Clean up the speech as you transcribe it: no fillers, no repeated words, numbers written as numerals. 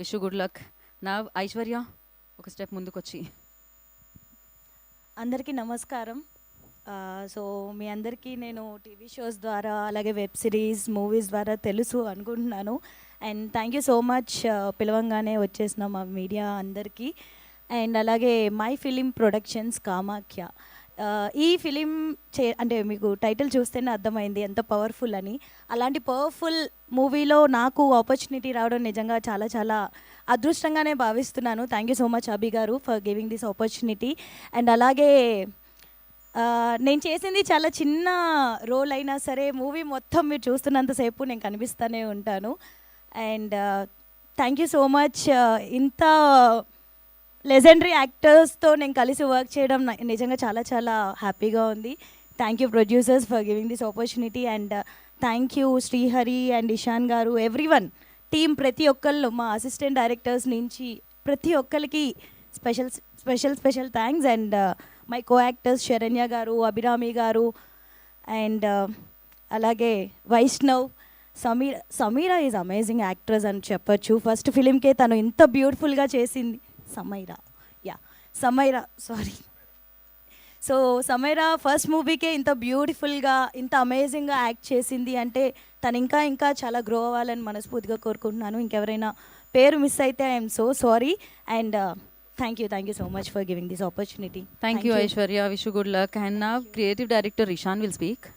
Wish good luck. నా ఐశ్వర్య ఒక step ముందుకొచ్చి. అందరికీ నమస్కారం. సో మీ అందరికీ నేను టీవీ షోస్ ద్వారా అలాగే వెబ్ సిరీస్ మూవీస్ ద్వారా తెలుసు అనుకుంటున్నాను. And thank you so much పిలవంగానే వచ్చేసిన మా మీడియా అందరికీ. అండ్ అలాగే మై ఫిలిం ప్రొడక్షన్స్ కామాఖ్య. ఈ ఫిలిం అంటే మీకు టైటిల్ చూస్తేనే అర్థమైంది ఎంత పవర్ఫుల్ అని. అలాంటి పవర్ఫుల్ మూవీలో నాకు ఆపర్చునిటీ రావడం నిజంగా చాలా చాలా అదృష్టంగానే భావిస్తున్నాను. థ్యాంక్ యూ సో మచ్ అభి గారు for giving this opportunity. And అలాగే నేను చేసింది చాలా చిన్న రోల్ అయినా సరే మూవీ మొత్తం మీరు చూస్తున్నంతసేపు నేను కనిపిస్తూనే ఉంటాను. And thank you so much ఇంత లెజెండరీ యాక్టర్స్తో నేను కలిసి వర్క్ చేయడం నిజంగా చాలా చాలా హ్యాపీగా ఉంది. Thank you producers for giving this opportunity. And thank you Srihari and Ishan గారు, ఎవ్రీవన్ టీమ్, ప్రతి ఒక్కళ్ళు, మా అసిస్టెంట్ డైరెక్టర్స్ నుంచి ప్రతి ఒక్కరికి special special special thanks. And my co actors Saranya గారు, అభిరామి గారు, అండ్ అలాగే Vaishnav, Sameera is amazing actress అని చెప్పొచ్చు. ఫస్ట్ ఫిలింకే తను ఇంత బ్యూటిఫుల్గా చేసింది. Samaira sorry. So Samaira first మూవీకే ఇంత బ్యూటిఫుల్గా ఇంత అమేజింగ్గా యాక్ట్ చేసింది అంటే తను ఇంకా ఇంకా చాలా గ్రో అవ్వాలని మనస్ఫూర్తిగా కోరుకుంటున్నాను. ఇంకెవరైనా పేరు మిస్ అయితే I'm so sorry. And thank you so much for giving this opportunity. Thank you Aishwarya. Wish good luck. And నా creative director Ishan will speak.